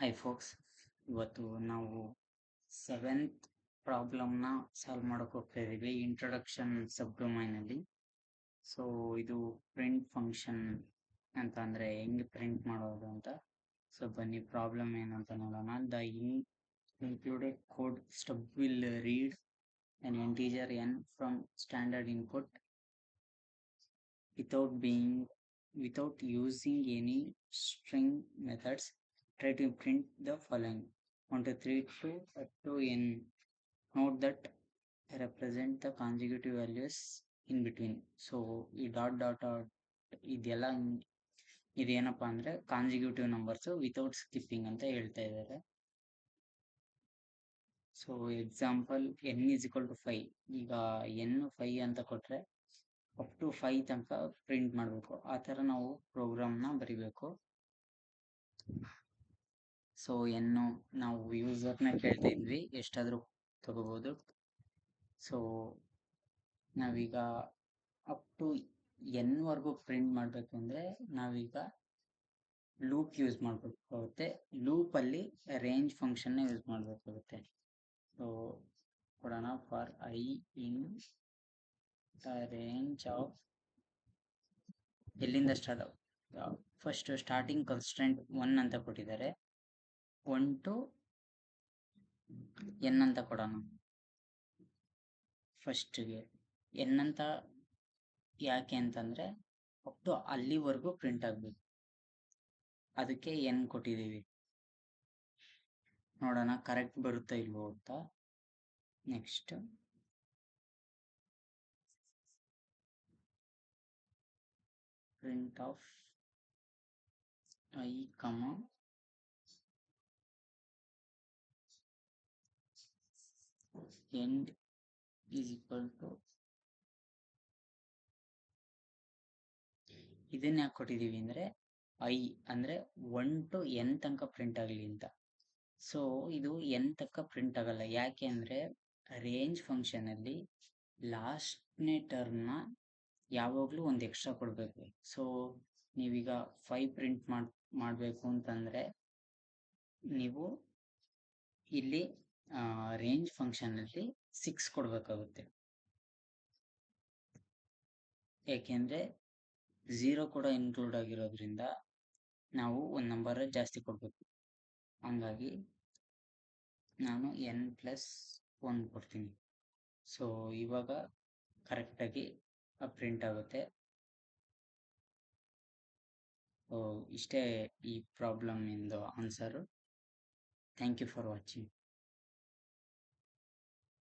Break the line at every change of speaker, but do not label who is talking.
High forks, ಇವತ್ತು ನಾವು 7th ಪ್ರಾಬ್ಲಮ್ನ solve ಮಾಡೋಕೆ ಹೋಗ್ತಾ ಇದ್ದೀವಿ ಇಂಟ್ರೊಡಕ್ಷನ್ ಸಬ್ ಡೊಮೈನಲ್ಲಿ. ಸೊ ಇದು ಪ್ರಿಂಟ್ ಫಂಕ್ಷನ್ ಅಂತ ಅಂದರೆ ಹೆಂಗೆ ಪ್ರಿಂಟ್ ಮಾಡೋದು ಅಂತ. ಸೊ ಬನ್ನಿ ಪ್ರಾಬ್ಲಮ್ ಏನಂತ ನೋಡೋಣ. The included code stub will read an integer n from standard input without using any string methods. Try to print the following 1 to 3 to up to n. Note that represent the consecutive values in between. So ಈ dot dot dot ಇದೆಲ್ಲ ಇದೇನಪ್ಪ ಅಂದರೆ consecutive numbers without skipping ಅಂತ ಹೇಳ್ತಾ ಇದ್ದಾರೆ. So example n is equal to 5. ಈಗ n 5 ಅಂತ ಕೊಟ್ಟರೆ ಅಪ್ ಟು 5 ತನಕ ಪ್ರಿಂಟ್ ಮಾಡಬೇಕು. ಆ ಥರ ನಾವು ಪ್ರೋಗ್ರಾಮ್ನ ಬರಿಬೇಕು. ಸೊ ನಾವು ಯೂಸರ್ನ ಕೇಳ್ತಾ ಇದ್ವಿ, ಎಷ್ಟಾದರೂ ತಗೋಬೋದು. ಸೊ ನಾವೀಗ ಅಪ್ ಟು ಎನ್ವರೆಗೂ ಪ್ರಿಂಟ್ ಮಾಡಬೇಕು ಅಂದರೆ ನಾವೀಗ ಲೂಪ್ ಯೂಸ್ ಮಾಡಬೇಕಾಗುತ್ತೆ. ಲೂಪಲ್ಲಿ ರೇಂಜ್ ಫಂಕ್ಷನ್ನ ಯೂಸ್ ಮಾಡಬೇಕಾಗುತ್ತೆ. ಸೊ ಕೊಡೋಣ for I in the range of, ಎಲ್ಲಿಂದ ಸ್ಟಾರ್ಟ್, ಫಸ್ಟ್ ಸ್ಟಾರ್ಟಿಂಗ್ ಕನ್ಸ್ಟೆಂಟ್ 1 ಅಂತ ಕೊಟ್ಟಿದ್ದಾರೆ. 1 to n ಅಂತ ಕೊಡೋಣ. ಫಸ್ಟಿಗೆ n ಅಂತ ಯಾಕೆ ಅಂತಂದರೆ ಅಪ್ ಟು ಅಲ್ಲಿವರೆಗೂ ಪ್ರಿಂಟ್ ಆಗಬೇಕು, ಅದಕ್ಕೆ n ಕೊಟ್ಟಿದ್ದೀವಿ. ನೋಡೋಣ ಕರೆಕ್ಟ್ ಬರುತ್ತಾ ಇಲ್ವೋ ಅಂತ. ನೆಕ್ಸ್ಟ್ ಪ್ರಿಂಟ್ ಆಫ್ ಐ ಕಮ end is equal to, ಇದನ್ನ ಯಾಕೆ ಕೊಟ್ಟಿದ್ದೀವಿ ಅಂದರೆ ಐ ಅಂದರೆ 1 to n ತನಕ ಪ್ರಿಂಟ್ ಆಗಲಿ ಅಂತ. ಸೊ ಇದು n ತನಕ ಪ್ರಿಂಟ್ ಆಗಲ್ಲ. ಯಾಕೆ ಅಂದರೆ ರೇಂಜ್ ಫಂಕ್ಷನಲ್ಲಿ ಲಾಸ್ಟ್ನೇ ಟರ್ಮ್ನ ಯಾವಾಗಲೂ ಒಂದು ಎಕ್ಸ್ಟ್ರಾ ಕೊಡಬೇಕು. ಸೊ ನೀವೀಗ 5 ಪ್ರಿಂಟ್ ಮಾಡಬೇಕು ಅಂತಂದರೆ ನೀವು ಇಲ್ಲಿ ರೇಂಜ್ ಫಂಕ್ಷನಲ್ಲಿ 6 ಕೊಡಬೇಕಾಗುತ್ತೆ. ಏಕೆಂದರೆ 0 ಕೂಡ ಇನ್ಕ್ಲೂಡ್ ಆಗಿರೋದ್ರಿಂದ ನಾವು ಒಂದು ನಂಬರ್ ಜಾಸ್ತಿ ಕೊಡಬೇಕು. ಹಂಗಾಗಿ ನಾನು n+1 ಕೊಡ್ತೀನಿ. ಸೊ ಇವಾಗ ಕರೆಕ್ಟಾಗಿ ಪ್ರಿಂಟ್ ಆಗುತ್ತೆ. ಸೊ ಇಷ್ಟೇ ಈ ಪ್ರಾಬ್ಲಮ್ ಇಂದು answer. Thank you for watching.